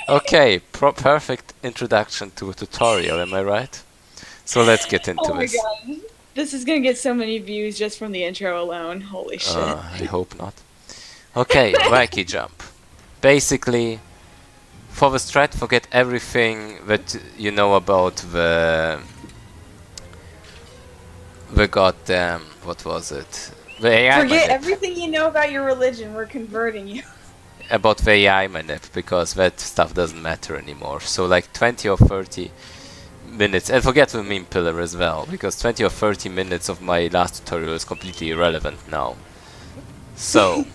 Okay, perfect introduction to a tutorial, am I right? So let's get into Oh my this. god. This is gonna get so many views just from the intro alone. Holy shit. I hope not. Okay, Wacky Jump. Basically, for the strat, forget everything that you know about the goddamn, what was it? The AI Forget manip. everything you know about your religion. We're converting you. About the AI manip, because that stuff doesn't matter anymore. So like 20 or 30 minutes, and forget the meme pillar as well, because 20 or 30 minutes of my last tutorial is completely irrelevant now. So,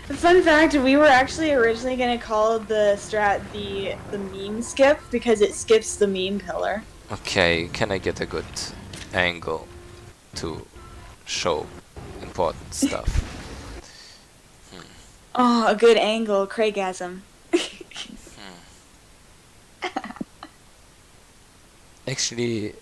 Fun fact, we were actually originally gonna call the strat the meme skip because it skips the meme pillar. okay, can I get a good angle to show important stuff? Oh, a good angle, Craigasm. Actually,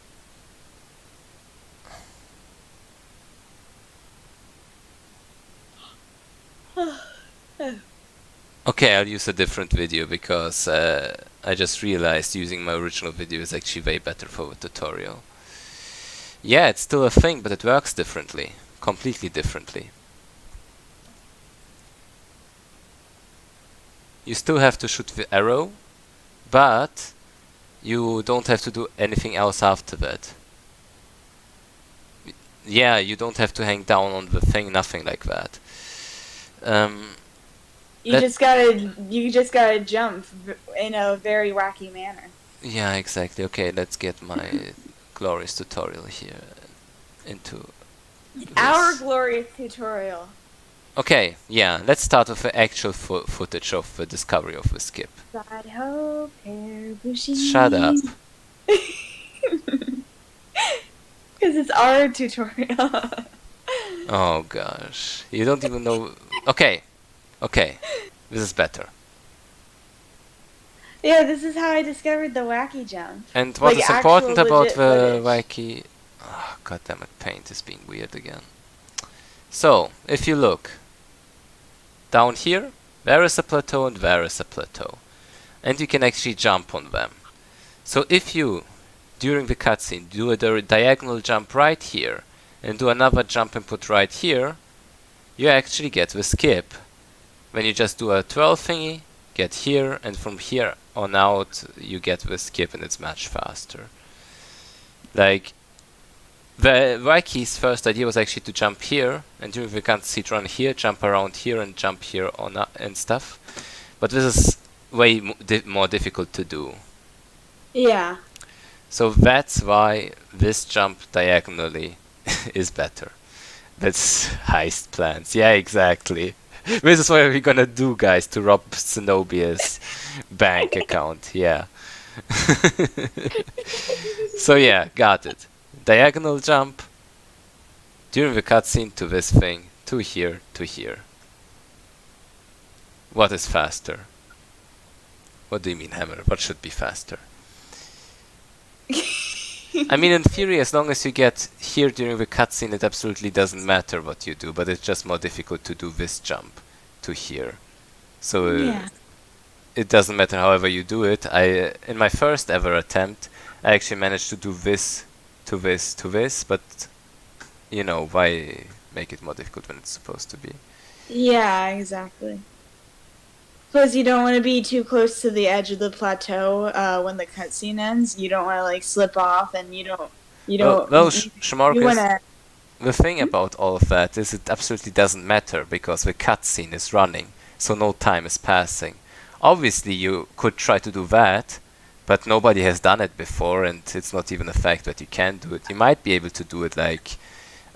okay, I'll use a different video because I just realized using my original video is actually way better for the tutorial. Yeah, it's still a thing, but it works differently. Completely differently. You still have to shoot the arrow, but you don't have to do anything else after that. Yeah, you don't have to hang down on the thing, nothing like that. You Let just gotta jump in a very wacky manner. Yeah, exactly. Okay, let's get my glorious tutorial here into Our this. glorious tutorial. Okay, yeah, let's start with the actual footage of the discovery of the skip. Side ho, pear Shut up. bushies. Because it's our tutorial. Oh gosh. You don't even know. Okay, okay. This is better. Yeah, this is how I discovered the wacky jump. And what Like is actual important about legit the footage. Wacky. Oh, God damn it, paint is being weird again. So, if you look down here, there is a plateau and there is a plateau. And you can actually jump on them. So if you, during the cutscene, do a diagonal jump right here and do another jump input right here, you actually get the skip. When you just do a twirl thingy, get here, and from here on out, you get the skip and it's much faster. Like, the Raiki's first idea was actually to jump here, and during the cutscene run here, jump around here, and jump here on and stuff. But this is way more difficult to do. Yeah. So that's why this jump diagonally is better. That's heist plans. Yeah, exactly. This is what we're gonna do, guys, to rob Cenobia's bank account. Yeah. So yeah, got it. Diagonal jump during the cutscene to this thing, to here, to here. What is faster? What do you mean, Hammer? What should be faster? I mean, in theory, as long as you get here during the cutscene, it absolutely doesn't matter what you do, but it's just more difficult to do this jump to here. So Yeah. it doesn't matter however you do it. In my first ever attempt, I actually managed to do this to this to this, but you know, why make it more difficult when it's supposed to be? Yeah, exactly. Plus, you don't want to be too close to the edge of the plateau when the cutscene ends. You don't want to like slip off, and Well, you want Shmorkus, to. the thing about all of that is it absolutely doesn't matter because the cutscene is running, so no time is passing. Obviously, you could try to do that, but nobody has done it before, and it's not even a fact that you can do it. You might be able to do it like.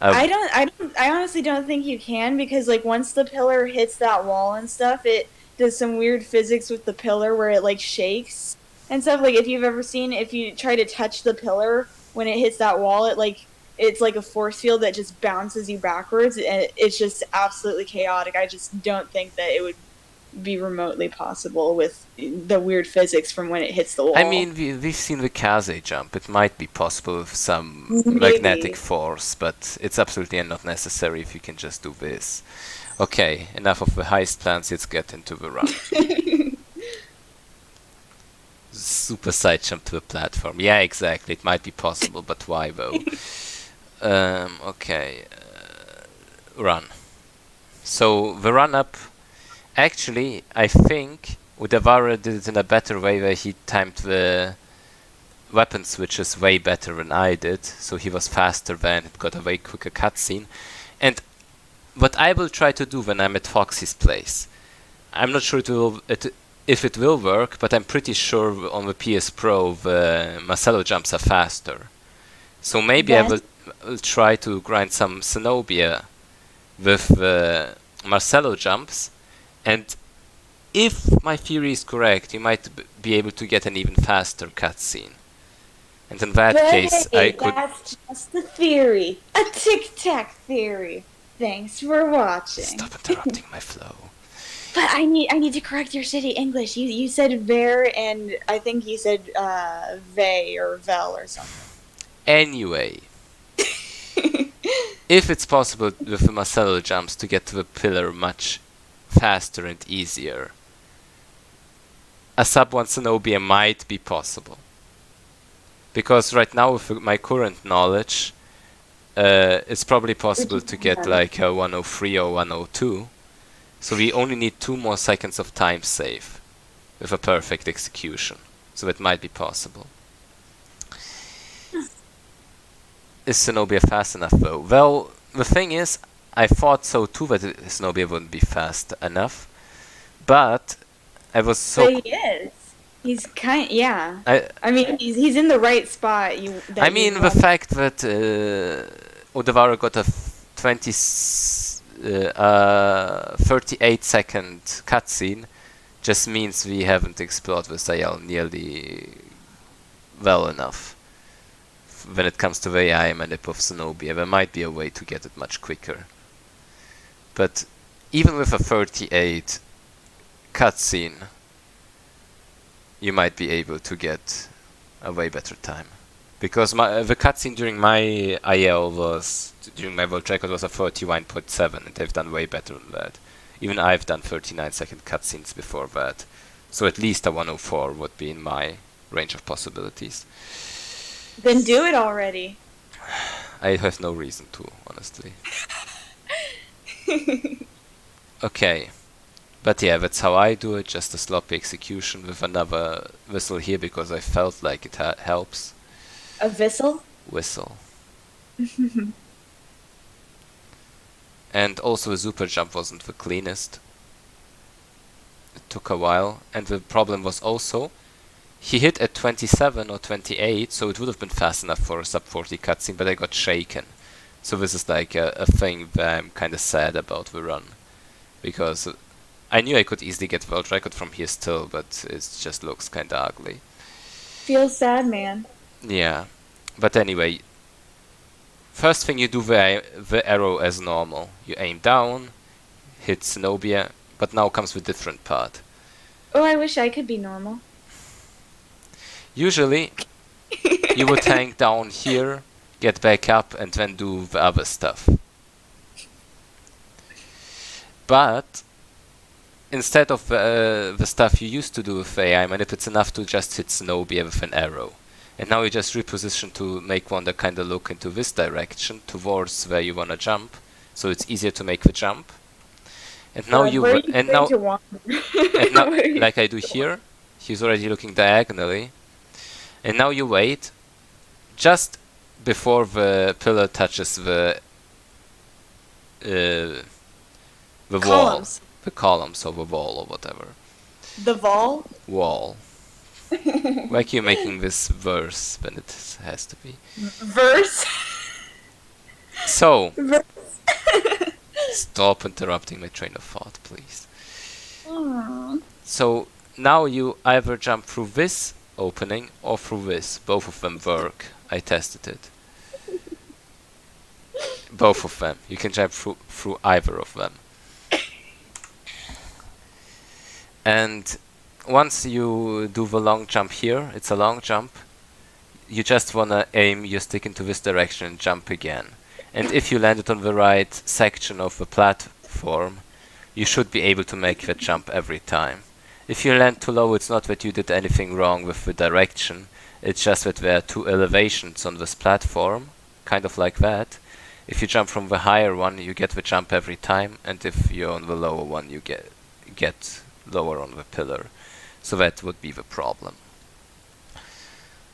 I honestly don't think you can because like once the pillar hits that wall and stuff, it does some weird physics with the pillar where it like shakes and stuff. Like if you've ever seen, if you try to touch the pillar when it hits that wall, it's like a force field that just bounces you backwards, and it's just absolutely chaotic. I just don't think that it would be remotely possible with the weird physics from when it hits the I wall. mean, we've seen the Kaze jump. It might be possible with some magnetic Maybe. force, but it's absolutely not necessary if you can just do this. Okay, enough of the heist plans, let's get into the run. Super side jump to the platform. Yeah, exactly, it might be possible, but why though? Okay, run. So the run up, actually, I think Udavara did it in a better way where he timed the weapon switches way better than I did, so he was faster than it got a way quicker cutscene. And what I will try to do when I'm at Foxy's place, I'm not sure if it will work, but I'm pretty sure on the PS Pro the Marcelo jumps are faster. So maybe I will try to grind some Cenobia with the Marcelo jumps, and if my theory is correct, you might be able to get an even faster cutscene. And in that case, I could... That's just a theory. A tic-tac theory. Thanks for watching. Stop interrupting my flow. But I need to correct your city English. You said ver, and I think you said vey or vel or something. Anyway, if it's possible with the Marcelo jumps to get to the pillar much faster and easier, a sub 1 Cenobia might be possible. Because right now, with my current knowledge, it's probably possible to get like a 103 or 102. So we only need 2 more seconds of time save with a perfect execution. So it might be possible. Is Cenobia fast enough though? Well, the thing is, I thought so too that Cenobia wouldn't be fast enough. But I was so... But he is. He's yeah. I mean, he's in the right spot. I mean, the fact that Udavara got a 38-second cutscene just means we haven't explored this IL nearly well enough. When it comes to the AI manip of Cenobia, there might be a way to get it much quicker. But even with a 38 cutscene, you might be able to get a way better time. Because the cutscene during my IL during my world record was a 31.7, and they've done way better than that. Even I've done 39-second cutscenes before that. So at least a 104 would be in my range of possibilities. Then do it already. I have no reason to, honestly. Okay. But yeah, that's how I do it, just a sloppy execution with another whistle here because I felt like it helps. A whistle? Whistle. And also the super jump wasn't the cleanest. It took a while, and the problem was also he hit at 27 or 28, so it would have been fast enough for a sub 40 cutscene, but I got shaken. So this is like a thing that I'm kind of sad about the run, because I knew I could easily get world record from here still, but it just looks kind of ugly. Feels sad, man. Yeah, but anyway, first thing you do the arrow as normal. You aim down, hit Cenobia, but now comes the different part. Oh, I wish I could be normal. Usually, you would hang down here, get back up, and then do the other stuff. But instead of the stuff you used to do with AI, and if it's enough to just hit Cenobia with an arrow. And now you just reposition to make one that kind of look into this direction, towards where you want to jump, so it's easier to make the jump. And now like I do here, he's already looking diagonally. And now you wait, just before the pillar touches the columns. wall. The columns or the wall or whatever. The wall? Wall. Like you're making this verse when it has to be. Verse? So, stop interrupting my train of thought, please. Aww. So, now you either jump through this opening or through this. Both of them work. I tested it. Both of them. You can jump through either of them. And once you do the long jump here, it's a long jump, you just wanna aim your stick into this direction and jump again. And if you landed on the right section of the platform, you should be able to make that jump every time. If you land too low, it's not that you did anything wrong with the direction, it's just that there are two elevations on this platform, kind of like that. If you jump from the higher one, you get the jump every time, and if you're on the lower one, you get lower on the pillar. So that would be the problem.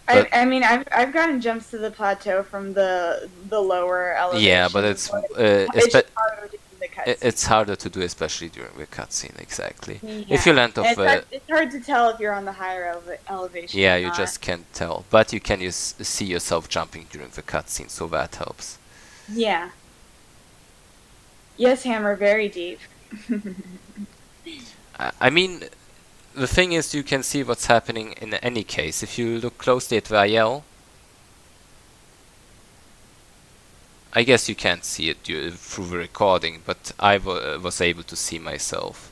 I mean, I've gotten jumps to the plateau from the lower elevation. Yeah, but it's just harder to do the cutscene. It's harder to do, especially during the cutscene. Exactly. Yeah. If you land off it's hard to tell if you're on the higher elevation. Yeah, you just can't tell. But you can see yourself jumping during the cutscene, so that helps. Yeah. Yes, Hammer, very deep. I mean, the thing is, you can see what's happening in any case. If you look closely at the IL, I guess you can't see it through the recording, but I was able to see myself.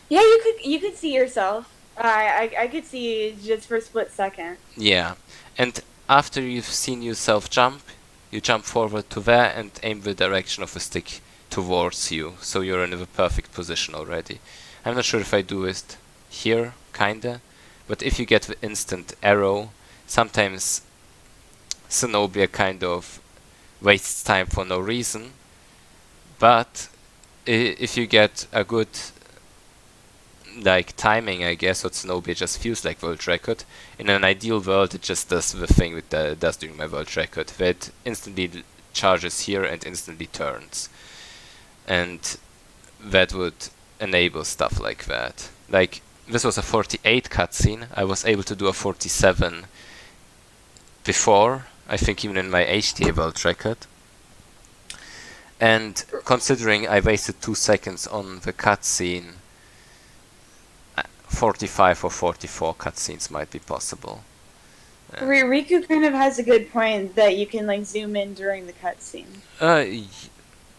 Yeah, you could see yourself. I could see you just for a split second. Yeah, and after you've seen yourself jump, you jump forward to there and aim the direction of the stick towards you, so you're in the perfect position already. I'm not sure if I do it here, kinda, but if you get the instant arrow, sometimes Cenobia kind of wastes time for no reason, but if you get a good timing, I guess, what Cenobia just feels like world record. In an ideal world, it just does the thing it does during my world record, that instantly charges here and instantly turns, and that would enable stuff like that. Like, this was a 48 cutscene. I was able to do a 47 before, I think even in my HTA world record. And considering I wasted 2 seconds on the cutscene, 45 or 44 cutscenes might be possible. Riku kind of has a good point that you can zoom in during the cutscene.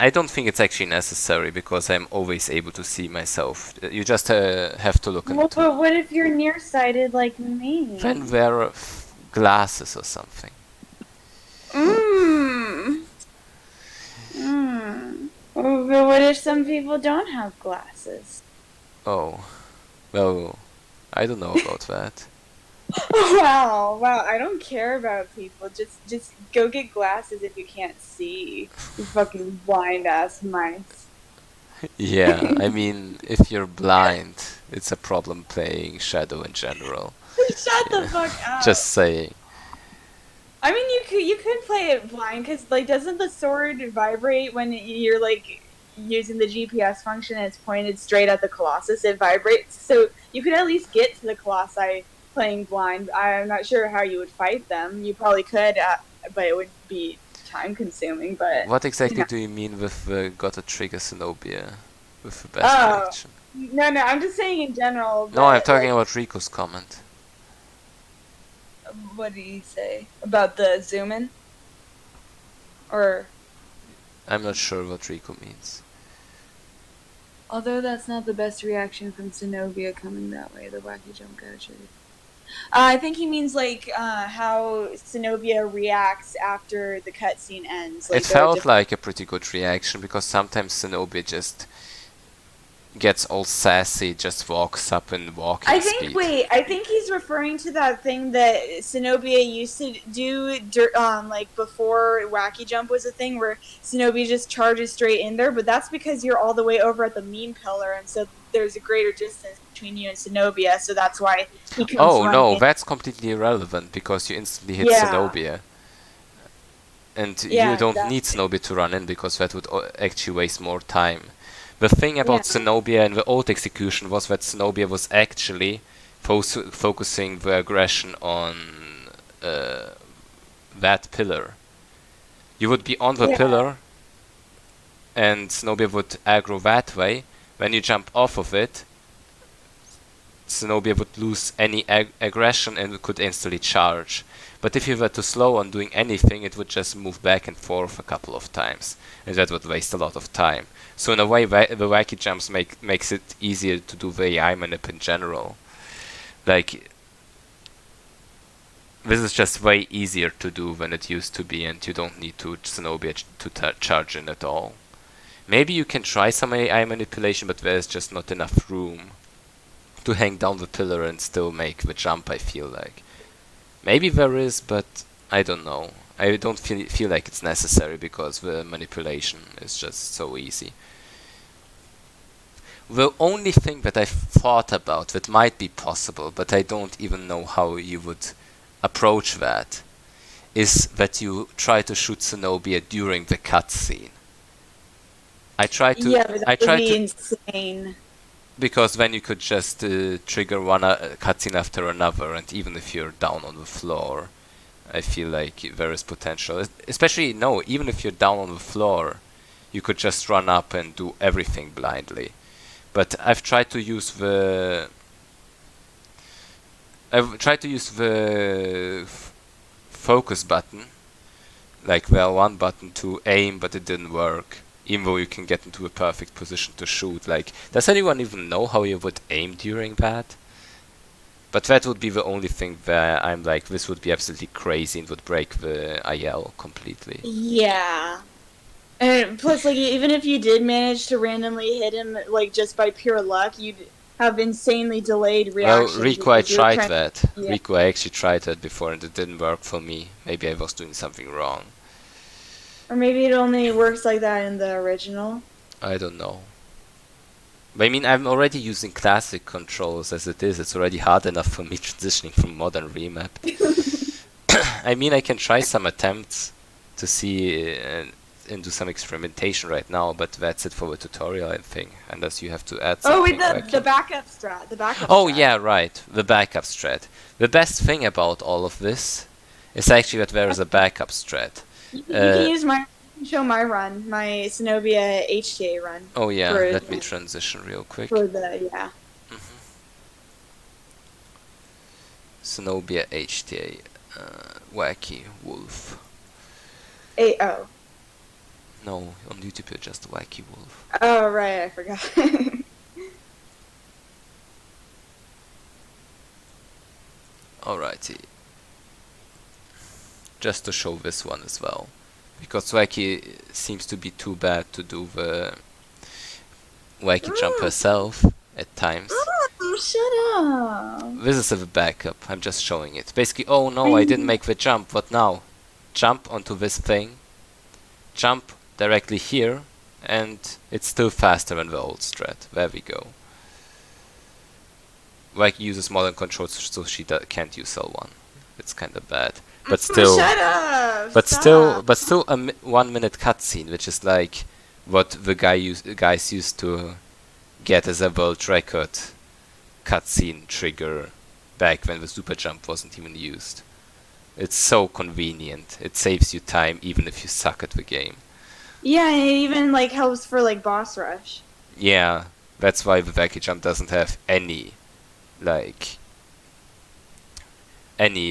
I don't think it's actually necessary, because I'm always able to see myself. You just have to look into... But what if you're nearsighted like me? Then wear glasses or something. But what if some people don't have glasses? Oh, well, I don't know about that. Wow, I don't care about people. Just go get glasses if you can't see. You fucking blind ass mice. Yeah, I mean, if you're blind, it's a problem playing Shadow in general. Shut the fuck up. Just saying. I mean, you could play it blind, because doesn't the sword vibrate when you're using the GPS function and it's pointed straight at the Colossus? It vibrates, so you could at least get to the Colossi playing blind. I'm not sure how you would fight them. You probably could, but it would be time consuming. But what exactly do you mean with gotta trigger Cenobia with the best connection? No, I'm just saying in general. No, I'm talking about Riku's comment. What did he say about the zoom in? Or I'm not sure what Riku means. Although that's not the best reaction from Cenobia coming that way, the Wacky Jump got triggered. I think he means how Cenobia reacts after the cutscene ends. It felt like a pretty good reaction, because sometimes Cenobia just gets all sassy, just walks up in walking speed. I think he's referring to that thing that Cenobia used to do, before Wacky Jump was a thing, where Cenobia just charges straight in there, but that's because you're all the way over at the mean pillar, and so there's a greater distance between you and Cenobia, so that's why he comes no, that's completely irrelevant, because you instantly hit Cenobia. And you don't need Cenobia to run in, because that would actually waste more time. The thing about Cenobia in the old execution was that Cenobia was actually focusing the aggression on that pillar. You would be on the pillar, and Cenobia would aggro that way. When you jump off of it, Cenobia would lose any aggression and could instantly charge. But if you were too slow on doing anything, it would just move back and forth a couple of times, and that would waste a lot of time. So in a way, the Wacky Jumps makes it easier to do the AI manip in general. This is just way easier to do than it used to be, and you don't need to Cenobia to charge in at all. Maybe you can try some AI manipulation, but there's just not enough room to hang down the pillar and still make the jump, I feel like. Maybe there is, but I don't know. I don't feel like it's necessary because the manipulation is just so easy. The only thing that I've thought about that might be possible, but I don't even know how you would approach that, is that you try to shoot Cenobia during the cutscene. I tried to. Yeah, but that would be insane. Because then you could just trigger one cutscene after another, and even if you're down on the floor, I feel like there is potential. Especially, no, even if you're down on the floor, you could just run up and do everything blindly. But I've tried to use the focus button, like the L1 button, to aim, but it didn't work. Even though you can get into a perfect position to shoot. Like, does anyone even know how you would aim during that? But that would be the only thing where I'm like, this would be absolutely crazy and would break the IL completely. Yeah. And plus, like, even if you did manage to randomly hit him, like, just by pure luck, you'd have insanely delayed reactions. Well, Rico, I tried that. Yeah. Rico, I actually tried that before and it didn't work for me. Maybe I was doing something wrong. Or maybe it only works like that in the original. I don't know. But I mean, I'm already using classic controls as it is. It's already hard enough for me transitioning from modern remap. I mean, I can try some attempts to see and do some experimentation right now, but that's it for the tutorial, I think. Unless you have to add something. Oh, wait, the backup strat. Oh, yeah, right. The backup strat. The best thing about all of this is actually that there is a backup strat. You can use show my run, my Cenobia HTA run. Oh yeah, let me transition real quick. For the, yeah. Cenobia HTA, Wacky Wolf. Oh. No, on YouTube you're just Wacky Wolf. Oh right, I forgot. Alrighty. Just to show this one as well. Because Wacky seems to be too bad to do the Wacky Jump herself at times. Oh, shut up! This is the backup, I'm just showing it. Basically, oh no, I didn't make the jump, what now? Jump onto this thing, jump directly here, and it's still faster than the old strat. There we go. Wacky uses modern controls, so she can't use L1. It's kinda bad. But still, shut up! but still a 1 minute cutscene, which is like what the guys used to get as a world record cutscene trigger back when the super jump wasn't even used. It's so convenient. It saves you time even if you suck at the game. Yeah, and it even like helps for like boss rush. Yeah, that's why the Wacky Jump doesn't have any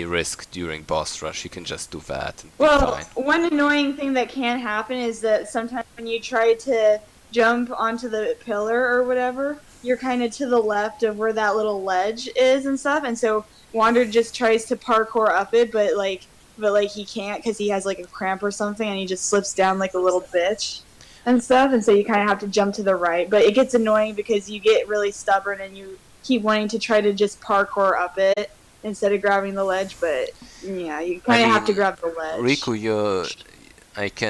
risk during boss rush. You can just do that and be fine. One annoying thing that can happen is that sometimes when you try to jump onto the pillar or whatever, you're kind of to the left of where that little ledge is and stuff, and so Wander just tries to parkour up it, but he can't because he has like a cramp or something, and he just slips down like a little bitch and stuff, and so you kind of have to jump to the right. But it gets annoying because you get really stubborn and you keep wanting to try to just parkour up it instead of grabbing the ledge, but yeah, you kind of have to grab the ledge. Riku, I can